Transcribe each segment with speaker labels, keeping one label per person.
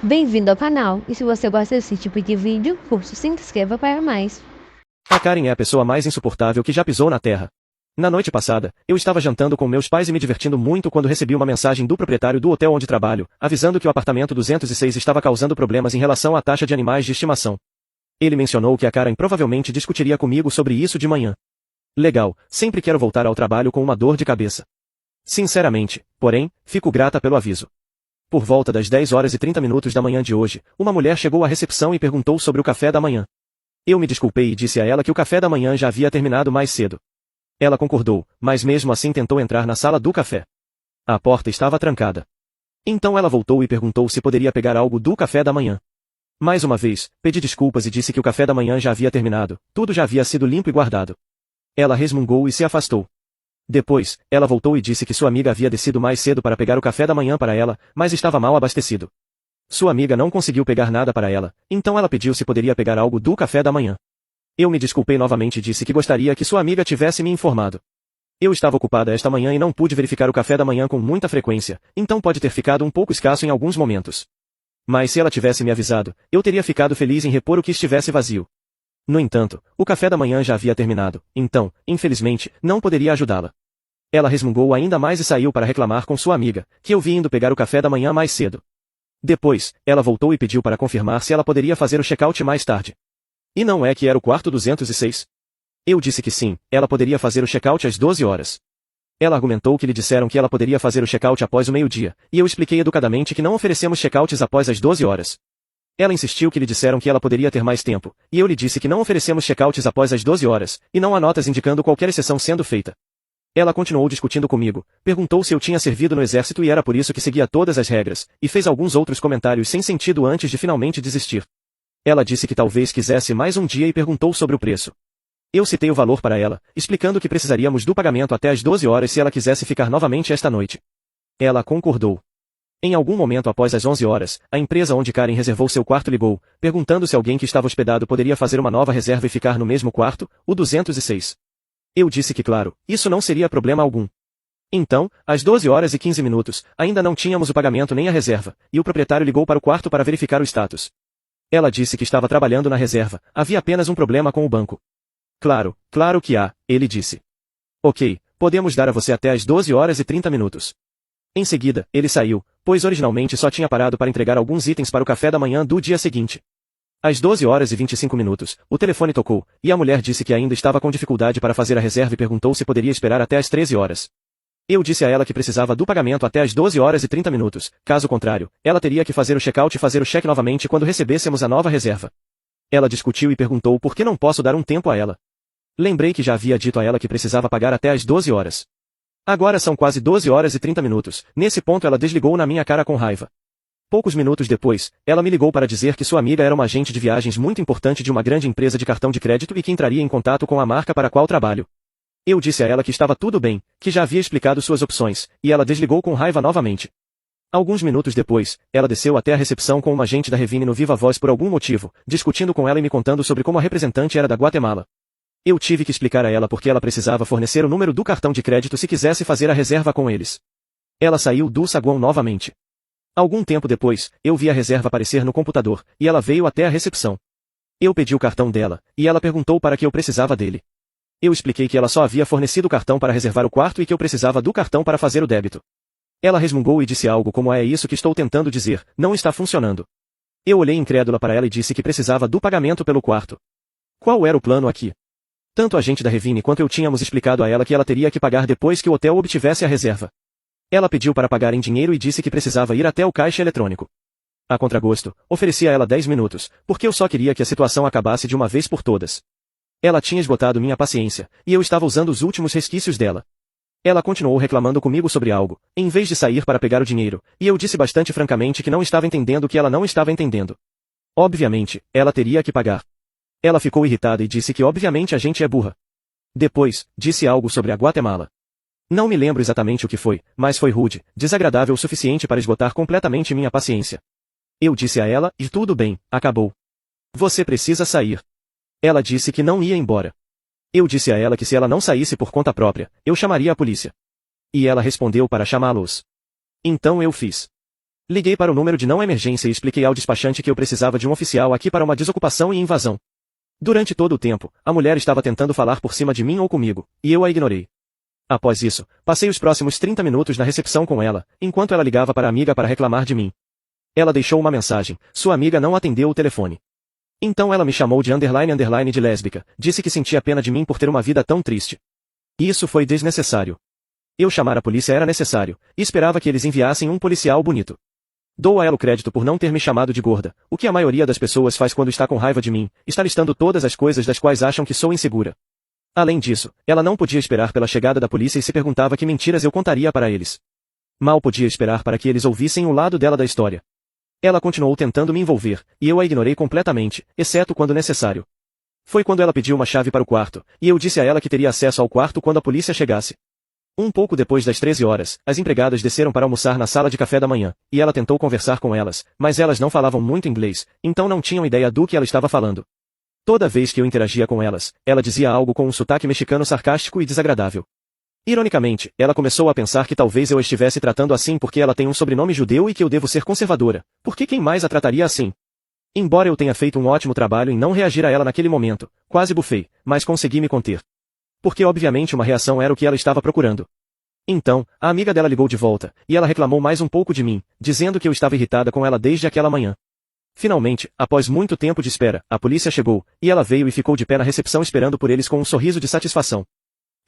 Speaker 1: Bem-vindo ao canal, e se você gosta desse tipo de vídeo, curte e se inscreva para mais.
Speaker 2: A Karen é a pessoa mais insuportável que já pisou na Terra. Na noite passada, eu estava jantando com meus pais e me divertindo muito quando recebi uma mensagem do proprietário do hotel onde trabalho, avisando que o apartamento 206 estava causando problemas em relação à taxa de animais de estimação. Ele mencionou que a Karen provavelmente discutiria comigo sobre isso de manhã. Legal, sempre quero voltar ao trabalho com uma dor de cabeça. Sinceramente, porém, fico grata pelo aviso. Por volta das 10h30 da manhã de hoje, uma mulher chegou à recepção e perguntou sobre o café da manhã. Eu me desculpei e disse a ela que o café da manhã já havia terminado mais cedo. Ela concordou, mas mesmo assim tentou entrar na sala do café. A porta estava trancada. Então ela voltou e perguntou se poderia pegar algo do café da manhã. Mais uma vez, pedi desculpas e disse que o café da manhã já havia terminado, tudo já havia sido limpo e guardado. Ela resmungou e se afastou. Depois, ela voltou e disse que sua amiga havia descido mais cedo para pegar o café da manhã para ela, mas estava mal abastecido. Sua amiga não conseguiu pegar nada para ela, então ela pediu se poderia pegar algo do café da manhã. Eu me desculpei novamente e disse que gostaria que sua amiga tivesse me informado. Eu estava ocupada esta manhã e não pude verificar o café da manhã com muita frequência, então pode ter ficado um pouco escasso em alguns momentos. Mas se ela tivesse me avisado, eu teria ficado feliz em repor o que estivesse vazio. No entanto, o café da manhã já havia terminado, então, infelizmente, não poderia ajudá-la. Ela resmungou ainda mais e saiu para reclamar com sua amiga, que eu vi indo pegar o café da manhã mais cedo. Depois, ela voltou e pediu para confirmar se ela poderia fazer o check-out mais tarde. E não é que era o quarto 206? Eu disse que sim, ela poderia fazer o check-out às 12 horas. Ela argumentou que lhe disseram que ela poderia fazer o check-out após o meio-dia, e eu expliquei educadamente que não oferecemos check-outs após as 12 horas. Ela insistiu que lhe disseram que ela poderia ter mais tempo, e eu lhe disse que não oferecemos check-outs após as 12 horas, e não há notas indicando qualquer exceção sendo feita. Ela continuou discutindo comigo, perguntou se eu tinha servido no exército e era por isso que seguia todas as regras, e fez alguns outros comentários sem sentido antes de finalmente desistir. Ela disse que talvez quisesse mais um dia e perguntou sobre o preço. Eu citei o valor para ela, explicando que precisaríamos do pagamento até as 12 horas se ela quisesse ficar novamente esta noite. Ela concordou. Em algum momento após as 11 horas, a empresa onde Karen reservou seu quarto ligou, perguntando se alguém que estava hospedado poderia fazer uma nova reserva e ficar no mesmo quarto, o 206. Eu disse que claro, isso não seria problema algum. Então, às 12h15, ainda não tínhamos o pagamento nem a reserva, e o proprietário ligou para o quarto para verificar o status. Ela disse que estava trabalhando na reserva, havia apenas um problema com o banco. Claro que há, ele disse. Ok, podemos dar a você até às 12h30. Em seguida, ele saiu, pois originalmente só tinha parado para entregar alguns itens para o café da manhã do dia seguinte. Às 12h25, o telefone tocou, e a mulher disse que ainda estava com dificuldade para fazer a reserva e perguntou se poderia esperar até às 13 horas. Eu disse a ela que precisava do pagamento até às 12h30, caso contrário, ela teria que fazer o check-out e fazer o cheque novamente quando recebêssemos a nova reserva. Ela discutiu e perguntou por que não posso dar um tempo a ela. Lembrei que já havia dito a ela que precisava pagar até às 12 horas. Agora são quase 12h30, nesse ponto ela desligou na minha cara com raiva. Poucos minutos depois, ela me ligou para dizer que sua amiga era uma agente de viagens muito importante de uma grande empresa de cartão de crédito e que entraria em contato com a marca para a qual trabalho. Eu disse a ela que estava tudo bem, que já havia explicado suas opções, e ela desligou com raiva novamente. Alguns minutos depois, ela desceu até a recepção com uma agente da Revine no viva voz por algum motivo, discutindo com ela e me contando sobre como a representante era da Guatemala. Eu tive que explicar a ela porque ela precisava fornecer o número do cartão de crédito se quisesse fazer a reserva com eles. Ela saiu do saguão novamente. Algum tempo depois, eu vi a reserva aparecer no computador, e ela veio até a recepção. Eu pedi o cartão dela, e ela perguntou para que eu precisava dele. Eu expliquei que ela só havia fornecido o cartão para reservar o quarto e que eu precisava do cartão para fazer o débito. Ela resmungou e disse algo como é isso que estou tentando dizer, não está funcionando. Eu olhei incrédula para ela e disse que precisava do pagamento pelo quarto. Qual era o plano aqui? Tanto a gente da Revine quanto eu tínhamos explicado a ela que ela teria que pagar depois que o hotel obtivesse a reserva. Ela pediu para pagar em dinheiro e disse que precisava ir até o caixa eletrônico. A contragosto, ofereci a ela 10 minutos, porque eu só queria que a situação acabasse de uma vez por todas. Ela tinha esgotado minha paciência, e eu estava usando os últimos resquícios dela. Ela continuou reclamando comigo sobre algo, em vez de sair para pegar o dinheiro, e eu disse bastante francamente que não estava entendendo o que ela não estava entendendo. Obviamente, ela teria que pagar. Ela ficou irritada e disse que obviamente a gente é burra. Depois, disse algo sobre a Guatemala. Não me lembro exatamente o que foi, mas foi rude, desagradável o suficiente para esgotar completamente minha paciência. Eu disse a ela, e tudo bem, acabou. Você precisa sair. Ela disse que não ia embora. Eu disse a ela que se ela não saísse por conta própria, eu chamaria a polícia. E ela respondeu para chamá-los. Então eu fiz. Liguei para o número de não emergência e expliquei ao despachante que eu precisava de um oficial aqui para uma desocupação e invasão. Durante todo o tempo, a mulher estava tentando falar por cima de mim ou comigo, e eu a ignorei. Após isso, passei os próximos 30 minutos na recepção com ela, enquanto ela ligava para a amiga para reclamar de mim. Ela deixou uma mensagem, sua amiga não atendeu o telefone. Então ela me chamou de __ de lésbica, disse que sentia pena de mim por ter uma vida tão triste. Isso foi desnecessário. Eu chamar a polícia era necessário, e esperava que eles enviassem um policial bonito. Dou a ela o crédito por não ter me chamado de gorda, o que a maioria das pessoas faz quando está com raiva de mim, está listando todas as coisas das quais acham que sou insegura. Além disso, ela não podia esperar pela chegada da polícia e se perguntava que mentiras eu contaria para eles. Mal podia esperar para que eles ouvissem o lado dela da história. Ela continuou tentando me envolver, e eu a ignorei completamente, exceto quando necessário. Foi quando ela pediu uma chave para o quarto, e eu disse a ela que teria acesso ao quarto quando a polícia chegasse. Um pouco depois das 13 horas, as empregadas desceram para almoçar na sala de café da manhã, e ela tentou conversar com elas, mas elas não falavam muito inglês, então não tinham ideia do que ela estava falando. Toda vez que eu interagia com elas, ela dizia algo com um sotaque mexicano sarcástico e desagradável. Ironicamente, ela começou a pensar que talvez eu a estivesse tratando assim porque ela tem um sobrenome judeu e que eu devo ser conservadora, porque quem mais a trataria assim? Embora eu tenha feito um ótimo trabalho em não reagir a ela naquele momento, quase bufei, mas consegui me conter. Porque obviamente uma reação era o que ela estava procurando. Então, a amiga dela ligou de volta, e ela reclamou mais um pouco de mim, dizendo que eu estava irritada com ela desde aquela manhã. Finalmente, após muito tempo de espera, a polícia chegou, e ela veio e ficou de pé na recepção esperando por eles com um sorriso de satisfação.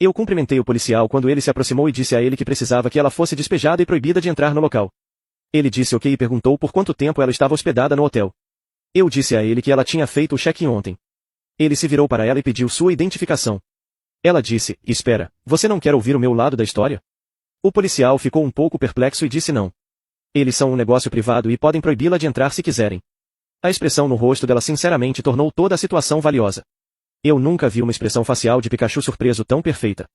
Speaker 2: Eu cumprimentei o policial quando ele se aproximou e disse a ele que precisava que ela fosse despejada e proibida de entrar no local. Ele disse ok e perguntou por quanto tempo ela estava hospedada no hotel. Eu disse a ele que ela tinha feito o check-in ontem. Ele se virou para ela e pediu sua identificação. Ela disse, espera, você não quer ouvir o meu lado da história? O policial ficou um pouco perplexo e disse não. Eles são um negócio privado e podem proibi-la de entrar se quiserem. A expressão no rosto dela sinceramente tornou toda a situação valiosa. Eu nunca vi uma expressão facial de Pikachu surpreso tão perfeita.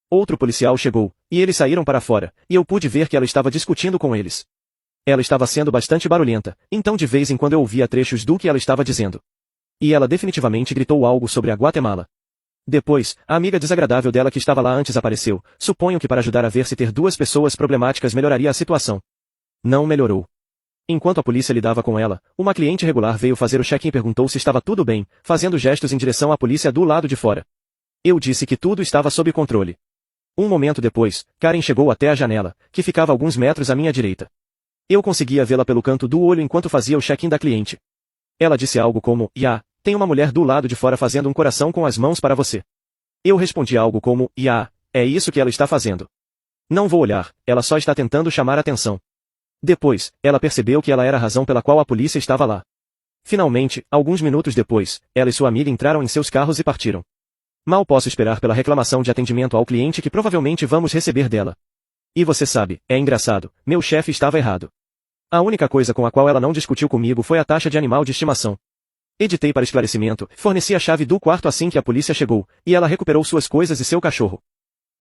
Speaker 2: Outro policial chegou, e eles saíram para fora, e eu pude ver que ela estava discutindo com eles. Ela estava sendo bastante barulhenta, então de vez em quando eu ouvia trechos do que ela estava dizendo. E ela definitivamente gritou algo sobre a Guatemala. Depois, a amiga desagradável dela que estava lá antes apareceu, suponho que para ajudar a ver se ter duas pessoas problemáticas melhoraria a situação. Não melhorou. Enquanto a polícia lidava com ela, uma cliente regular veio fazer o check-in e perguntou se estava tudo bem, fazendo gestos em direção à polícia do lado de fora. Eu disse que tudo estava sob controle. Um momento depois, Karen chegou até a janela, que ficava alguns metros à minha direita. Eu conseguia vê-la pelo canto do olho enquanto fazia o check-in da cliente. Ela disse algo como, tem uma mulher do lado de fora fazendo um coração com as mãos para você. Eu respondi algo como, é isso que ela está fazendo. Não vou olhar, ela só está tentando chamar atenção. Depois, ela percebeu que ela era a razão pela qual a polícia estava lá. Finalmente, alguns minutos depois, ela e sua amiga entraram em seus carros e partiram. Mal posso esperar pela reclamação de atendimento ao cliente que provavelmente vamos receber dela. E você sabe, é engraçado, meu chefe estava errado. A única coisa com a qual ela não discutiu comigo foi a taxa de animal de estimação. Editei para esclarecimento, forneci a chave do quarto assim que a polícia chegou, e ela recuperou suas coisas e seu cachorro.